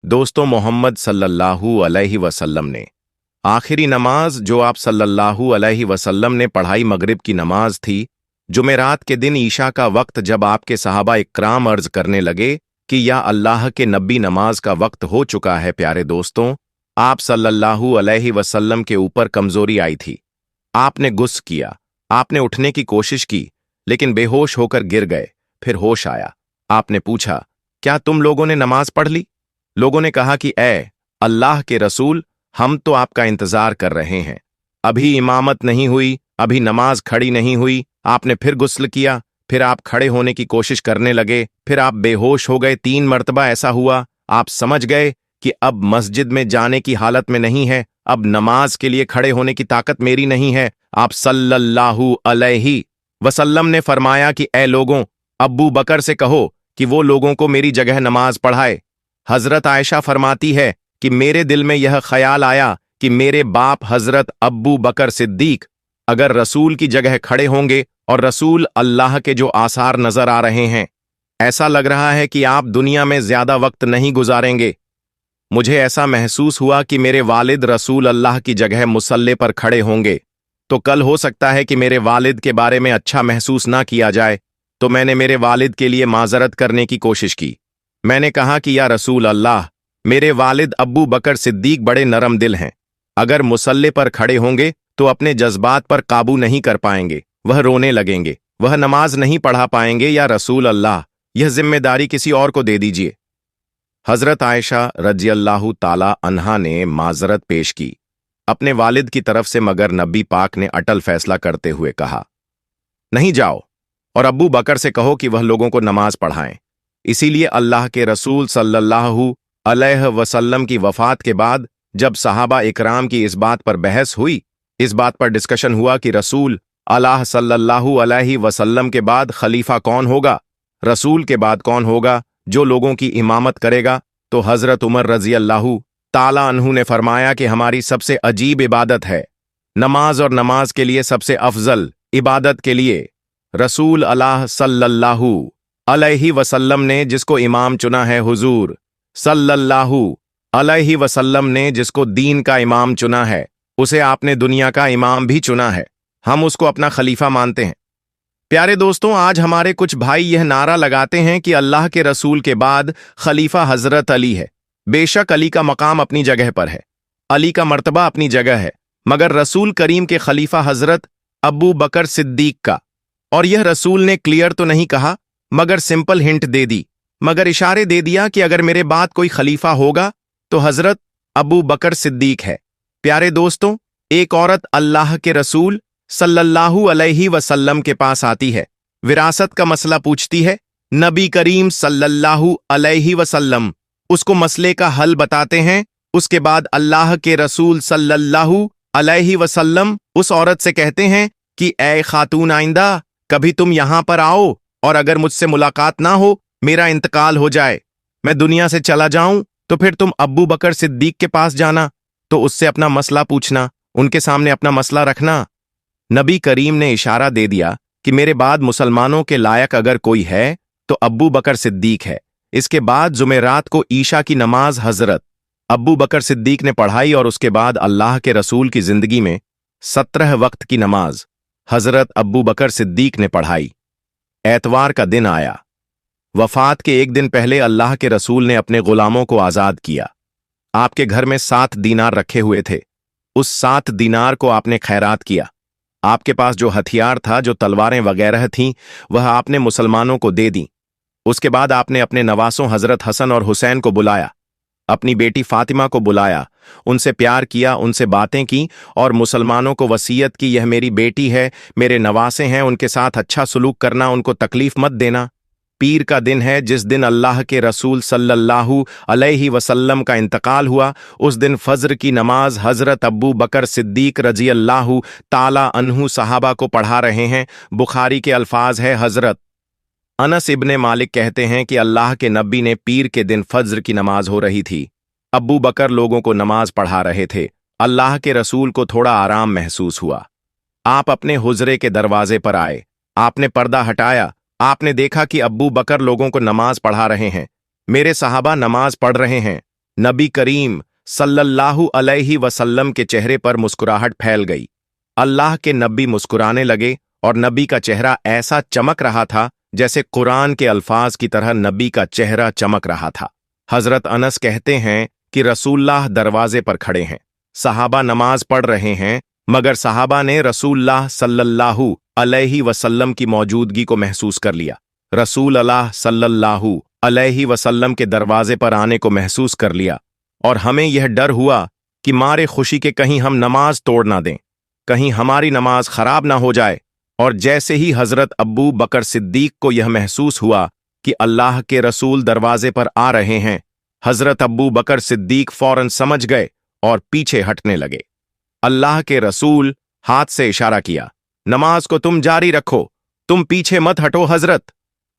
दोस्तों, मोहम्मद सल्लल्लाहु अलैहि वसल्लम ने आखिरी नमाज जो आप सल्लल्लाहु अलैहि वसल्लम ने पढ़ाई मगरिब की नमाज थी। जुमेरात के दिन ईशा का वक्त जब आपके सहाबा इकराम अर्ज करने लगे कि या अल्लाह के नबी, नमाज का वक्त हो चुका है। प्यारे दोस्तों, आप सल्लल्लाहु अलैहि वसल्लम के ऊपर कमजोरी आई थी। आपने गुस्सा किया, आपने उठने की कोशिश की, लेकिन बेहोश होकर गिर गए। फिर होश आया, आपने पूछा, क्या तुम लोगों ने नमाज पढ़ ली? लोगों ने कहा कि ए अल्लाह के रसूल, हम तो आपका इंतजार कर रहे हैं। अभी इमामत नहीं हुई, अभी नमाज खड़ी नहीं हुई। आपने फिर गुस्ल किया, फिर आप खड़े होने की कोशिश करने लगे, फिर आप बेहोश हो गए। 3 मर्तबा ऐसा हुआ। आप समझ गए कि अब मस्जिद में जाने की हालत में नहीं है, अब नमाज के लिए खड़े होने की ताकत मेरी नहीं है। आप सल्लल्लाहु अलैहि वसल्लम ने फरमाया कि ए लोगों, अब्बू बकर से कहो कि वो लोगों को मेरी जगह नमाज पढ़ाए। हजरत आयशा फरमाती है कि मेरे दिल में यह ख्याल आया कि मेरे बाप हजरत अब्बू बकर सिद्दीक अगर रसूल की जगह खड़े होंगे और रसूल अल्लाह के जो आसार नजर आ रहे हैं, ऐसा लग रहा है कि आप दुनिया में ज्यादा वक्त नहीं गुजारेंगे। मुझे ऐसा महसूस हुआ कि मेरे वालिद रसूल अल्लाह की जगह मुसल्ले पर खड़े होंगे, तो कल हो सकता है कि मेरे वालिद के बारे में अच्छा महसूस ना किया जाए। तो मैंने मेरे वालिद के लिए माजरत करने की कोशिश की। मैंने कहा कि या रसूल अल्लाह, मेरे वालिद अब्बू बकर सिद्दीक बड़े नरम दिल हैं। अगर मुसल्ले पर खड़े होंगे तो अपने जज्बात पर काबू नहीं कर पाएंगे, वह रोने लगेंगे, वह नमाज नहीं पढ़ा पाएंगे। या रसूल अल्लाह, यह जिम्मेदारी किसी और को दे दीजिए। हजरत आयशा रज़ियल्लाहु ताला अन्हा ने माजरत पेश की अपने वालिद की तरफ से, मगर नबी पाक ने अटल फैसला करते हुए कहा, नहीं, जाओ और अब्बू बकर से कहो कि वह लोगों को नमाज पढ़ाएं। इसीलिए अल्लाह के रसूल सल्लल्लाहु अलैहि वसल्लम की वफात के बाद जब सहाबा इकराम की इस बात पर बहस हुई, इस बात पर डिस्कशन हुआ कि रसूल अल्लाह सल्लल्लाहु अलैहि वसल्लम के बाद खलीफा कौन होगा, रसूल के बाद कौन होगा जो लोगों की इमामत करेगा, तो हजरत उमर रज़ियल्लाहु ताला अन्हु ने फरमाया कि हमारी सबसे अजीब इबादत है नमाज, और नमाज के लिए सबसे अफजल इबादत के लिए रसूल अल्लाह सल्लल्लाहु अलैहि वसल्लम ने जिसको इमाम चुना है, हुजूर सल्लल्लाहु अलैहि वसल्लम ने जिसको दीन का इमाम चुना है, उसे आपने दुनिया का इमाम भी चुना है। हम उसको अपना खलीफा मानते हैं। प्यारे दोस्तों, आज हमारे कुछ भाई यह नारा लगाते हैं कि अल्लाह के रसूल के बाद खलीफा हजरत अली है। बेशक अली का मकाम अपनी जगह पर है, अली का मर्तबा अपनी जगह है, मगर रसूल करीम के खलीफा हजरत अब्बू बकर सिद्दीक का। और यह रसूल ने क्लियर तो नहीं कहा, मगर सिंपल हिंट दे दी, मगर इशारे दे दिया कि अगर मेरे बाद कोई खलीफा होगा तो हजरत अबू बकर सिद्दीक है। प्यारे दोस्तों, एक औरत अल्लाह के रसूल सल्लल्लाहु अलैहि वसल्लम के पास आती है, विरासत का मसला पूछती है। नबी करीम सल्लल्लाहु अलैहि वसल्लम उसको मसले का हल बताते हैं। उसके बाद अल्लाह के रसूल सल्लल्लाहु अलैहि वसल्लम उस औरत से कहते हैं कि ए खातून, आइंदा कभी तुम यहां पर आओ और अगर मुझसे मुलाकात ना हो, मेरा इंतकाल हो जाए, मैं दुनिया से चला जाऊं, तो फिर तुम अब्बू बकर सिद्दीक के पास जाना, तो उससे अपना मसला पूछना, उनके सामने अपना मसला रखना। नबी करीम ने इशारा दे दिया कि मेरे बाद मुसलमानों के लायक अगर कोई है तो अब्बू बकर सिद्दीक है। इसके बाद जुमेरात को ईशा की नमाज हजरत अब्बू बकर सिद्दीक ने पढ़ाई, और उसके बाद अल्लाह के रसूल की जिंदगी में 17 वक्त की नमाज हजरत अब्बू बकर सिद्दीक ने पढ़ाई। एतवार का दिन आया। वफात के एक दिन पहले अल्लाह के रसूल ने अपने गुलामों को आजाद किया। आपके घर में 7 दीनार रखे हुए थे। उस 7 दीनार को आपने खैरात किया। आपके पास जो हथियार था, जो तलवारें वगैरह थीं, वह आपने मुसलमानों को दे दी। उसके बाद आपने अपने नवासों हजरत हसन और हुसैन को बुलाया, अपनी बेटी फातिमा को बुलाया, उनसे प्यार किया, उनसे बातें की और मुसलमानों को वसीयत की, यह मेरी बेटी है, मेरे नवासे हैं, उनके साथ अच्छा सलूक करना, उनको तकलीफ मत देना। पीर का दिन है जिस दिन अल्लाह के रसूल सल्लल्लाहु अलैहि वसल्लम का इंतकाल हुआ। उस दिन फज्र की नमाज हजरत अब्बू बकर सिद्दीक रज़ियल्लाहु ताला अन्हु सहाबा को पढ़ा रहे हैं। बुखारी के अल्फाज है, हजरत अनस इब्ने मालिक कहते हैं कि अल्लाह के नबी ने पीर के दिन फज्र की नमाज हो रही थी। अब्बू बकर लोगों को नमाज पढ़ा रहे थे। अल्लाह के रसूल को थोड़ा आराम महसूस हुआ। आप अपने हुजरे के दरवाजे पर आए, आपने पर्दा हटाया, आपने देखा कि अब्बू बकर लोगों को नमाज पढ़ा रहे हैं, मेरे सहाबा नमाज पढ़ रहे हैं। नबी करीम सल्लल्लाहु अलैहि वसल्लम के चेहरे पर मुस्कुराहट फैल गई। अल्लाह के नबी मुस्कुराने लगे और नबी का चेहरा ऐसा चमक रहा था जैसे कुरान के अल्फाज की तरह नबी का चेहरा चमक रहा था। हजरत अनस कहते हैं कि रसूलुल्लाह दरवाजे पर खड़े हैं, सहाबा नमाज पढ़ रहे हैं, मगर सहाबा ने रसूलुल्लाह सल्लल्लाहु अलैहि वसल्लम की मौजूदगी को महसूस कर लिया। रसूल अल्लाह सल्लल्लाहु अलैहि वसल्लम के दरवाजे पर आने को महसूस कर लिया और हमें यह डर हुआ कि मारे खुशी के कहीं हम नमाज तोड़ ना दें, कहीं हमारी नमाज खराब ना हो जाए। और जैसे ही हजरत अब्बू बकर सिद्दीक को यह महसूस हुआ कि अल्लाह के रसूल दरवाजे पर आ रहे हैं, हजरत अब्बू बकर सिद्दीक फौरन समझ गए और पीछे हटने लगे। अल्लाह के रसूल हाथ से इशारा किया, नमाज को तुम जारी रखो, तुम पीछे मत हटो हजरत।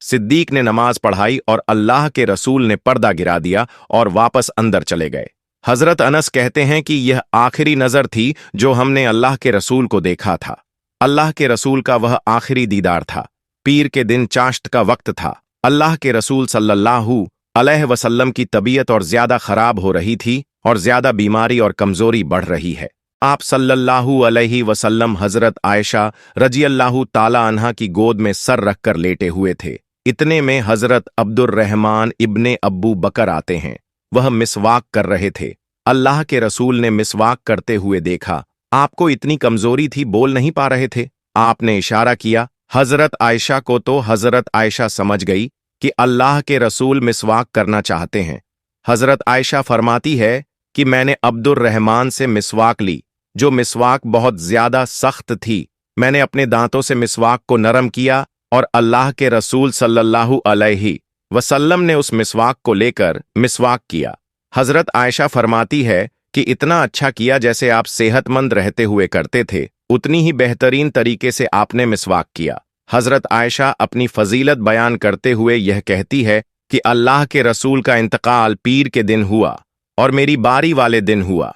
सिद्दीक ने नमाज पढ़ाई और अल्लाह के रसूल ने पर्दा गिरा दिया और वापस अंदर चले गए। हजरत अनस कहते हैं कि यह आखिरी नजर थी जो हमने अल्लाह के रसूल को देखा था। अल्लाह के रसूल का वह आखिरी दीदार था। पीर के दिन चाश्त का वक्त था। अल्लाह के रसूल सल्लल्लाहु अलैहि वसल्लम की तबीयत और ज्यादा खराब हो रही थी और ज्यादा बीमारी और कमजोरी बढ़ रही है। आप सल्लल्लाहु अलैहि वसल्लम हजरत आयशा रजियल्लाहु ताला अन्हा की गोद में सर रखकर लेटे हुए थे। इतने में हजरत अब्दुर्रहमान इब्ने अब्बू बकर आते हैं। वह मिसवाक कर रहे थे। अल्लाह के रसूल ने मिसवाक करते हुए देखा। आपको इतनी कमजोरी थी, बोल नहीं पा रहे थे। आपने इशारा किया हजरत आयशा को, तो हजरत आयशा समझ गई कि अल्लाह के रसूल मिसवाक करना चाहते हैं। हजरत आयशा फरमाती है कि मैंने अब्दुर्रहमान से मिसवाक ली, जो मिसवाक बहुत ज्यादा सख्त थी। मैंने अपने दांतों से मिसवाक को नरम किया और अल्लाह के रसूल सल्लल्लाहु अलैहि वसल्लम ने उस मिसवाक को लेकर मिसवाक किया। हजरत आयशा फरमाती है कि इतना अच्छा किया जैसे आप सेहतमंद रहते हुए करते थे, उतनी ही बेहतरीन तरीके से आपने मिसवाक किया। हजरत आयशा अपनी फजीलत बयान करते हुए यह कहती है कि अल्लाह के रसूल का इंतकाल पीर के दिन हुआ और मेरी बारी वाले दिन हुआ।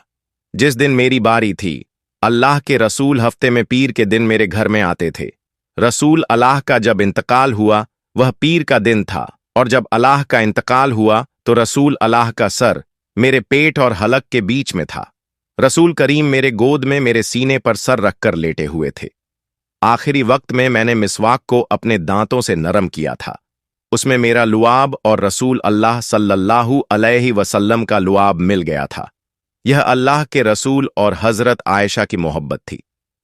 जिस दिन मेरी बारी थी, अल्लाह के रसूल हफ्ते में पीर के दिन मेरे घर में आते थे। रसूल अल्लाह का जब इंतकाल हुआ वह पीर का दिन था, और जब अल्लाह का इंतकाल हुआ तो रसूल अल्लाह का सर मेरे पेट और हलक के बीच में था। रसूल करीम मेरे गोद में मेरे सीने पर सर रखकर लेटे हुए थे। आखिरी वक्त में मैंने मिसवाक को अपने दांतों से नरम किया था। उसमें मेरा लुआब और रसूल अल्लाह सल्लल्लाहु अलैहि वसल्लम का लुआब मिल गया था। यह अल्लाह के रसूल और हजरत आयशा की मोहब्बत थी।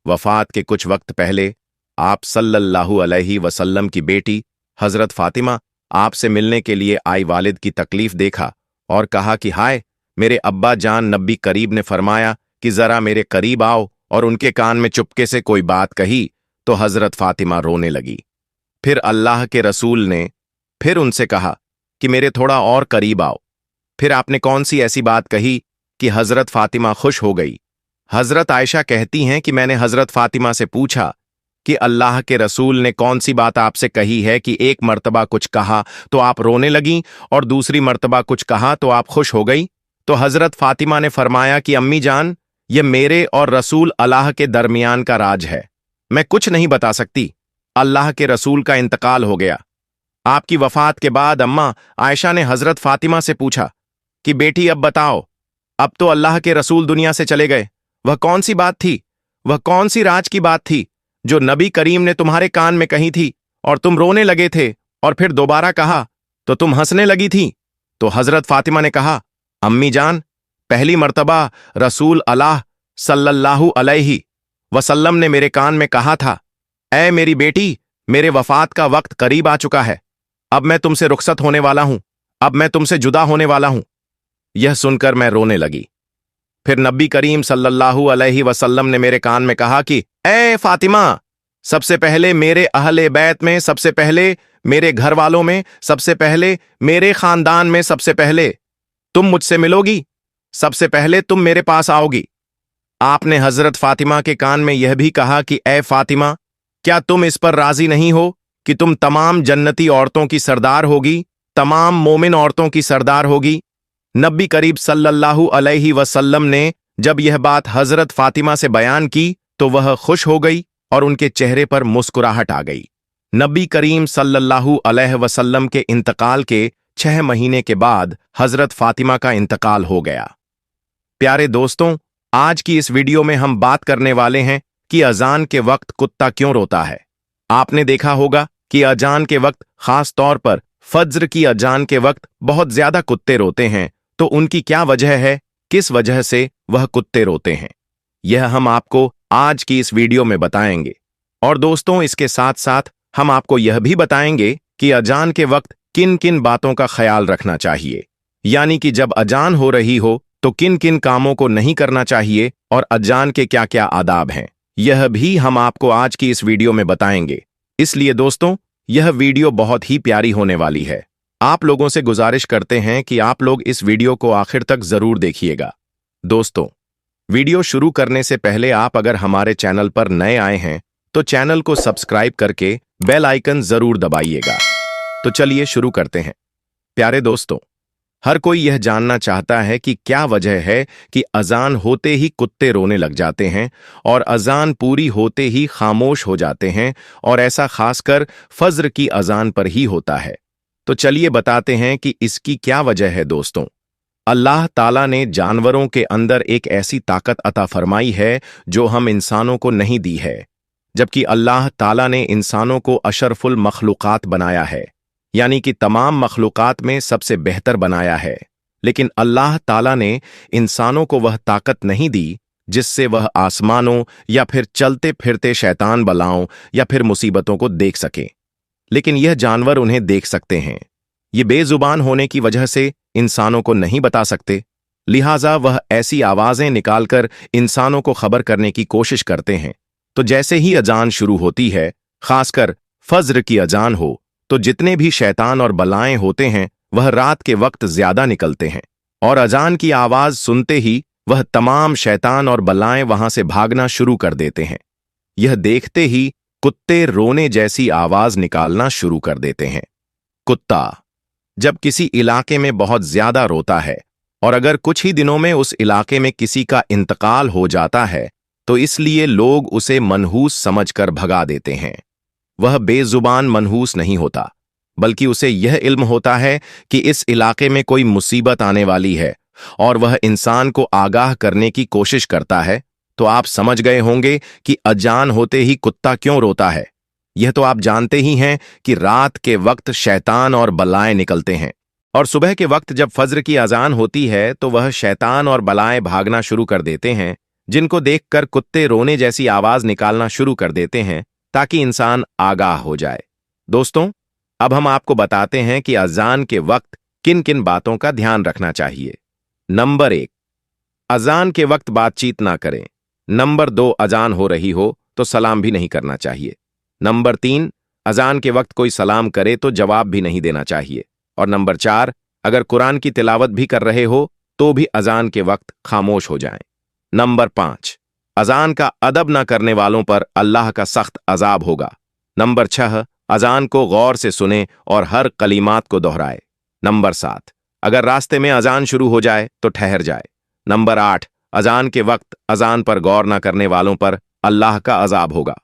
वफात के कुछ वक्त पहले आप सल्लल्लाहु अलैहि वसल्लम की बेटी हजरत फातिमा आपसे मिलने के लिए आई। वालिद की तकलीफ देखा और कहा कि हाय, मेरे अब्बा जान। नबी करीब ने फरमाया कि जरा मेरे करीब आओ, और उनके कान में चुपके से कोई बात कही तो हजरत फातिमा रोने लगी। फिर अल्लाह के रसूल ने फिर उनसे कहा कि मेरे थोड़ा और करीब आओ। फिर आपने कौन सी ऐसी बात कही कि हजरत फातिमा खुश हो गई। हजरत आयशा कहती हैं कि मैंने हजरत फातिमा से पूछा कि अल्लाह के रसूल ने कौन सी बात आपसे कही है कि एक मर्तबा कुछ कहा तो आप रोने लगीं और दूसरी मर्तबा कुछ कहा तो आप खुश हो गई। तो हजरत फातिमा ने फरमाया कि अम्मी जान, यह मेरे और रसूल अल्लाह के दरमियान का राज है, मैं कुछ नहीं बता सकती। अल्लाह के रसूल का इंतकाल हो गया। आपकी वफात के बाद अम्मा आयशा ने हजरत फातिमा से पूछा कि बेटी अब बताओ, अब तो अल्लाह के रसूल दुनिया से चले गए, वह कौन सी बात थी, वह कौन सी राज की बात थी जो नबी करीम ने तुम्हारे कान में कही थी और तुम रोने लगे थे, और फिर दोबारा कहा तो तुम हंसने लगी थी। तो हजरत फातिमा ने कहा, अम्मी जान, पहली मर्तबा रसूल अल्लाह सल्लल्लाहु अलैहि वसल्लम ने मेरे कान में कहा था, ऐ मेरी बेटी, मेरे वफात का वक्त करीब आ चुका है, अब मैं तुमसे रुखसत होने वाला हूं, अब मैं तुमसे जुदा होने वाला हूं। यह सुनकर मैं रोने लगी। फिर नबी करीम सल्लल्लाहु अलैहि वसल्लम ने मेरे कान में कहा कि ए फातिमा, सबसे पहले मेरे अहले बैत में, सबसे पहले मेरे घर वालों में, सबसे पहले मेरे खानदान में, सबसे पहले तुम मुझसे मिलोगी, सबसे पहले तुम मेरे पास आओगी। आपने हजरत फातिमा के कान में यह भी कहा कि ए फातिमा, क्या तुम इस पर राजी नहीं हो कि तुम तमाम जन्नती औरतों की सरदार होगी, तमाम मोमिन औरतों की सरदार होगी। नबी करीब सल्लल्लाहु अलैहि वसल्लम ने जब यह बात हजरत फातिमा से बयान की तो वह खुश हो गई और उनके चेहरे पर मुस्कुराहट आ गई। नबी करीम सल्लल्लाहु अलैहि वसल्लम के इंतकाल के 6 महीने के बाद हजरत फातिमा का इंतकाल हो गया। प्यारे दोस्तों, आज की इस वीडियो में हम बात करने वाले हैं कि अजान के वक्त कुत्ता क्यों रोता है। आपने देखा होगा कि अजान के वक्त खास तौर पर फज्र की अजान के वक्त बहुत ज्यादा कुत्ते रोते हैं, तो उनकी क्या वजह है, किस वजह से वह कुत्ते रोते हैं, यह हम आपको आज की इस वीडियो में बताएंगे। और दोस्तों, इसके साथ साथ हम आपको यह भी बताएंगे कि अजान के वक्त किन किन बातों का ख्याल रखना चाहिए, यानी कि जब अजान हो रही हो तो किन किन कामों को नहीं करना चाहिए और अजान के क्या क्या आदाब हैं, यह भी हम आपको आज की इस वीडियो में बताएंगे। इसलिए दोस्तों, यह वीडियो बहुत ही प्यारी होने वाली है। आप लोगों से गुजारिश करते हैं कि आप लोग इस वीडियो को आखिर तक जरूर देखिएगा। दोस्तों, वीडियो शुरू करने से पहले आप अगर हमारे चैनल पर नए आए हैं तो चैनल को सब्सक्राइब करके बेल आइकन जरूर दबाइएगा। तो चलिए शुरू करते हैं। प्यारे दोस्तों, हर कोई यह जानना चाहता है कि क्या वजह है कि अजान होते ही कुत्ते रोने लग जाते हैं और अजान पूरी होते ही खामोश हो जाते हैं, और ऐसा खासकर फज्र की अजान पर ही होता है। तो चलिए बताते हैं कि इसकी क्या वजह है। दोस्तों, अल्लाह ताला ने जानवरों के अंदर एक ऐसी ताकत अता फरमाई है जो हम इंसानों को नहीं दी है, जबकि अल्लाह ताला ने इंसानों को अशरफुल मखलूकात बनाया है, यानी कि तमाम मखलूकात में सबसे बेहतर बनाया है। लेकिन अल्लाह ताला ने इंसानों को वह ताकत नहीं दी जिससे वह आसमानों या फिर चलते फिरते शैतान बलाओं या फिर मुसीबतों को देख सके। लेकिन यह जानवर उन्हें देख सकते हैं। ये बेजुबान होने की वजह से इंसानों को नहीं बता सकते, लिहाजा वह ऐसी आवाजें निकालकर इंसानों को खबर करने की कोशिश करते हैं। तो जैसे ही अजान शुरू होती है, खासकर फज्र की अजान हो, तो जितने भी शैतान और बलाएं होते हैं वह रात के वक्त ज्यादा निकलते हैं, और अजान की आवाज सुनते ही वह तमाम शैतान और बलाएं वहां से भागना शुरू कर देते हैं। यह देखते ही कुत्ते रोने जैसी आवाज निकालना शुरू कर देते हैं। कुत्ता जब किसी इलाके में बहुत ज्यादा रोता है और अगर कुछ ही दिनों में उस इलाके में किसी का इंतकाल हो जाता है, तो इसलिए लोग उसे मनहूस समझकर भगा देते हैं। वह बेजुबान मनहूस नहीं होता, बल्कि उसे यह इल्म होता है कि इस इलाके में कोई मुसीबत आने वाली है और वह इंसान को आगाह करने की कोशिश करता है। तो आप समझ गए होंगे कि अजान होते ही कुत्ता क्यों रोता है। यह तो आप जानते ही हैं कि रात के वक्त शैतान और बलाएं निकलते हैं, और सुबह के वक्त जब फज्र की अजान होती है तो वह शैतान और बलाएं भागना शुरू कर देते हैं, जिनको देखकर कुत्ते रोने जैसी आवाज निकालना शुरू कर देते हैं ताकि इंसान आगाह हो जाए। दोस्तों, अब हम आपको बताते हैं कि अजान के वक्त किन किन बातों का ध्यान रखना चाहिए। नंबर 1, अजान के वक्त बातचीत ना करें। नंबर 2, अजान हो रही हो तो सलाम भी नहीं करना चाहिए। नंबर 3, अजान के वक्त कोई सलाम करे तो जवाब भी नहीं देना चाहिए। और नंबर 4, अगर कुरान की तिलावत भी कर रहे हो तो भी अजान के वक्त खामोश हो जाएं। नंबर 5, अजान का अदब न करने वालों पर अल्लाह का सख्त अजाब होगा। नंबर 6, अजान को गौर से सुने और हर कलीमात को दोहराए। नंबर 7, अगर रास्ते में अजान शुरू हो जाए तो ठहर जाए। नंबर 8, अजान के वक्त अजान पर गौर न करने वालों पर अल्लाह का अजाब होगा।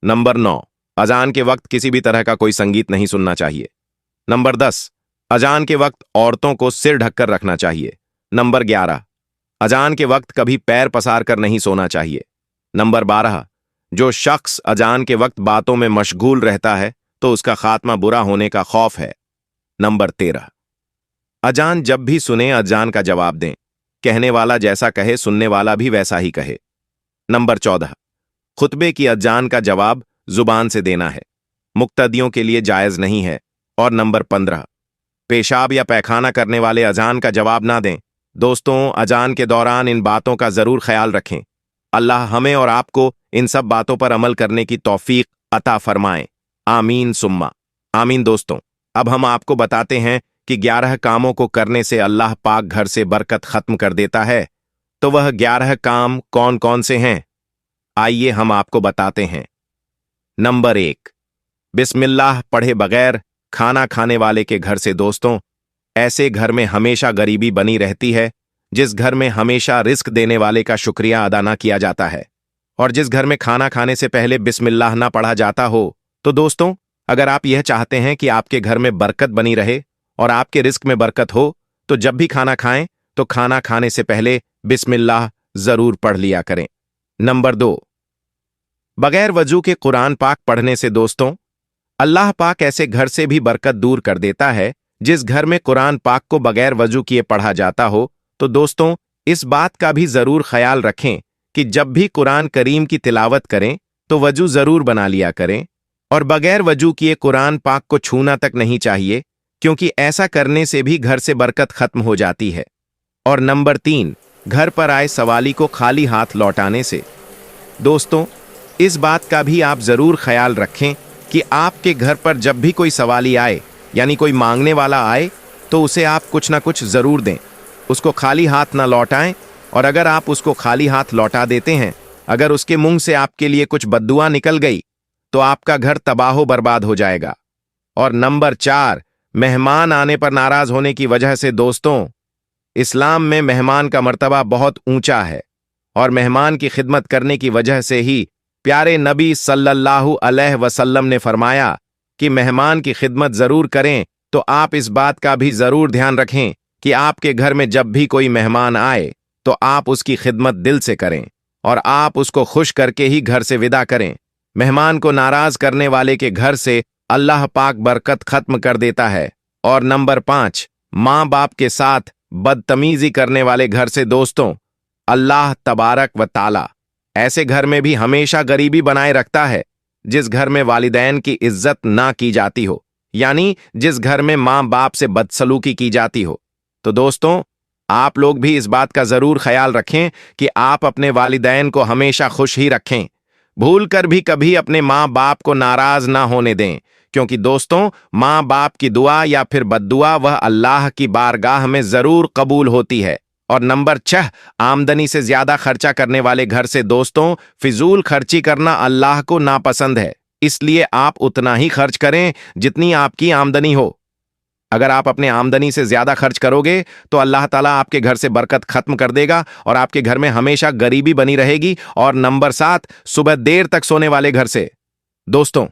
नंबर 9, अजान के वक्त किसी भी तरह का कोई संगीत नहीं सुनना चाहिए। नंबर 10, अजान के वक्त औरतों को सिर ढककर रखना चाहिए। नंबर 11, अजान के वक्त कभी पैर पसार कर नहीं सोना चाहिए। नंबर 12, जो शख्स अजान के वक्त बातों में मशगूल रहता है तो उसका खात्मा बुरा होने का खौफ है। नंबर 13, अजान जब भी सुने अजान का जवाब दें। कहने वाला जैसा कहे सुनने वाला भी वैसा ही कहे। नंबर 14, खुतबे की अजान का जवाब जुबान से देना है, मुक्तदियों के लिए जायज नहीं है। और नंबर 15, पेशाब या पैखाना करने वाले अजान का जवाब ना दें। दोस्तों, अजान के दौरान इन बातों का जरूर ख्याल रखें। अल्लाह हमें और आपको इन सब बातों पर अमल करने की तौफीक अता फरमाए। आमीन सुम्मा आमीन। दोस्तों, अब हम आपको बताते हैं कि 11 कामों को करने से अल्लाह पाक घर से बरकत खत्म कर देता है। तो वह 11 काम कौन कौन से हैं, आइए हम आपको बताते हैं। नंबर 1, बिस्मिल्लाह पढ़े बगैर खाना खाने वाले के घर से। दोस्तों, ऐसे घर में हमेशा गरीबी बनी रहती है। जिस घर में हमेशा रिस्क देने वाले का शुक्रिया अदा ना किया जाता है, और जिस घर में खाना खाने से पहले बिस्मिल्लाह ना पढ़ा जाता हो। तो दोस्तों, अगर आप यह चाहते हैं कि आपके घर में बरकत बनी रहे और आपके रिस्क में बरकत हो तो जब भी खाना खाएं तो खाना खाने से पहले बिस्मिल्लाह जरूर पढ़ लिया करें। नंबर 2, बगैर वजू के कुरान पाक पढ़ने से दोस्तों अल्लाह पाक ऐसे घर से भी बरकत दूर कर देता है जिस घर में कुरान पाक को बगैर वजू किए पढ़ा जाता हो। तो दोस्तों इस बात का भी जरूर ख्याल रखें कि जब भी कुरान करीम की तिलावत करें तो वजू जरूर बना लिया करें और बगैर वजू किए कुरान पाक को छूना तक नहीं चाहिए, क्योंकि ऐसा करने से भी घर से बरकत खत्म हो जाती है। और नंबर 3, घर पर आए सवाली को खाली हाथ लौटाने से। दोस्तों इस बात का भी आप जरूर ख्याल रखें कि आपके घर पर जब भी कोई सवाली आए यानी कोई मांगने वाला आए तो उसे आप कुछ ना कुछ जरूर दें, उसको खाली हाथ ना लौटाएं। और अगर आप उसको खाली हाथ लौटा देते हैं, अगर उसके मुंह से आपके लिए कुछ बद्दुआ निकल गई तो आपका घर तबाहो बर्बाद हो जाएगा। और नंबर 4, मेहमान आने पर नाराज होने की वजह से। दोस्तों इस्लाम में मेहमान का मर्तबा बहुत ऊंचा है और मेहमान की खिदमत करने की वजह से ही प्यारे नबी सल्लल्लाहु अलैहि वसल्लम ने फरमाया कि मेहमान की खिदमत जरूर करें। तो आप इस बात का भी जरूर ध्यान रखें कि आपके घर में जब भी कोई मेहमान आए तो आप उसकी खिदमत दिल से करें और आप उसको खुश करके ही घर से विदा करें। मेहमान को नाराज करने वाले के घर से अल्लाह पाक बरकत खत्म कर देता है। और नंबर 5, माँ बाप के साथ बदतमीजी करने वाले घर से। दोस्तों अल्लाह तबारक व ताला ऐसे घर में भी हमेशा गरीबी बनाए रखता है जिस घर में वालिदैन की इज्जत ना की जाती हो, यानी जिस घर में माँ बाप से बदसलूकी की जाती हो। तो दोस्तों आप लोग भी इस बात का जरूर ख्याल रखें कि आप अपने वालिदैन को हमेशा खुश ही रखें, भूल कर भी कभी अपने माँ बाप को नाराज ना होने दें, क्योंकि दोस्तों माँ बाप की दुआ या फिर बद्दुआ वह अल्लाह की बारगाह में जरूर कबूल होती है। और नंबर 6, आमदनी से ज्यादा खर्चा करने वाले घर से। दोस्तों फिजूल खर्ची करना अल्लाह को नापसंद है, इसलिए आप उतना ही खर्च करें जितनी आपकी आमदनी हो। अगर आप अपने आमदनी से ज्यादा खर्च करोगे तो अल्लाह ताला आपके घर से बरकत खत्म कर देगा और आपके घर में हमेशा गरीबी बनी रहेगी। और नंबर 7, सुबह देर तक सोने वाले घर से। दोस्तों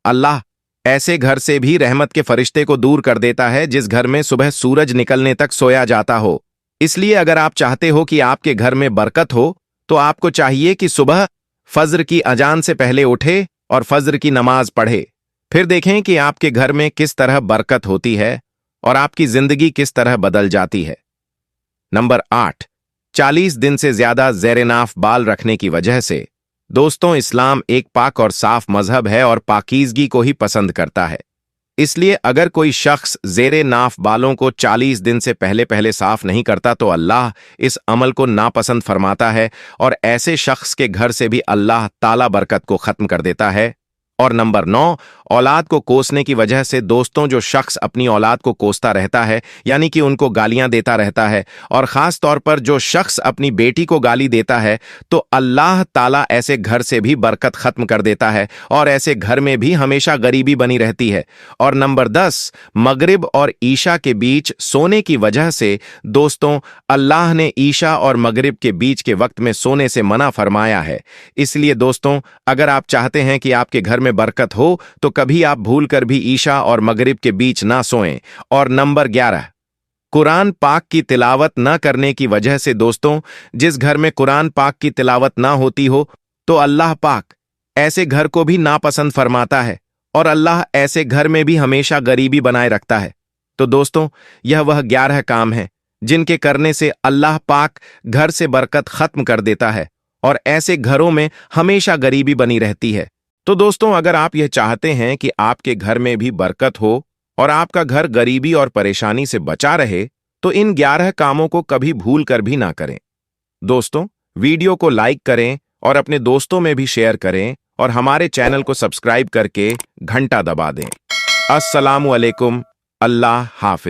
अल्लाह ऐसे घर से भी रहमत के फरिश्ते को दूर कर देता है जिस घर में सुबह सूरज निकलने तक सोया जाता हो। इसलिए अगर आप चाहते हो कि आपके घर में बरकत हो तो आपको चाहिए कि सुबह फज्र की अजान से पहले उठे और फज्र की नमाज पढ़े। फिर देखें कि आपके घर में किस तरह बरकत होती है और आपकी जिंदगी किस तरह बदल जाती है। नंबर 8, 40 दिन से ज्यादा ज़ेर-ए-नाफ बाल रखने की वजह से। दोस्तों इस्लाम एक पाक और साफ मजहब है और पाकीज़गी को ही पसंद करता है, इसलिए अगर कोई शख्स ज़ेर-ए-नाफ बालों को 40 दिन से पहले साफ नहीं करता तो अल्लाह इस अमल को नापसंद फरमाता है और ऐसे शख्स के घर से भी अल्लाह ताला बरकत को खत्म कर देता है। और नंबर 9, औलाद को कोसने की वजह से। दोस्तों जो शख्स अपनी औलाद को कोसता रहता है यानी कि उनको गालियां देता रहता है, और खास तौर पर जो शख्स अपनी बेटी को गाली देता है, तो अल्लाह ताला ऐसे घर से भी बरकत खत्म कर देता है और ऐसे घर में भी हमेशा गरीबी बनी रहती है। और नंबर 10, मगरिब और ईशा के बीच सोने की वजह से। दोस्तों अल्लाह ने ईशा और मगरिब के बीच के वक्त में सोने से मना फरमाया है, इसलिए दोस्तों अगर आप चाहते हैं कि आपके घर में बरकत हो तो कभी आप भूल कर भी ईशा और मगरिब के बीच ना सोएं। और नंबर 11, कुरान पाक की तिलावत न करने की वजह से। दोस्तों जिस घर में कुरान पाक की तिलावत ना होती हो तो अल्लाह पाक ऐसे घर को भी नापसंद फरमाता है और अल्लाह ऐसे घर में भी हमेशा गरीबी बनाए रखता है। तो दोस्तों यह वह 11 काम हैं जिनके करने से अल्लाह पाक घर से बरकत खत्म कर देता है और ऐसे घरों में हमेशा गरीबी बनी रहती है। तो दोस्तों अगर आप यह चाहते हैं कि आपके घर में भी बरकत हो और आपका घर गरीबी और परेशानी से बचा रहे तो इन 11 कामों को कभी भूल कर भी ना करें। दोस्तों वीडियो को लाइक करें और अपने दोस्तों में भी शेयर करें और हमारे चैनल को सब्सक्राइब करके घंटा दबा दें। अस्सलामु अलैकुम, अल्लाह हाफिज।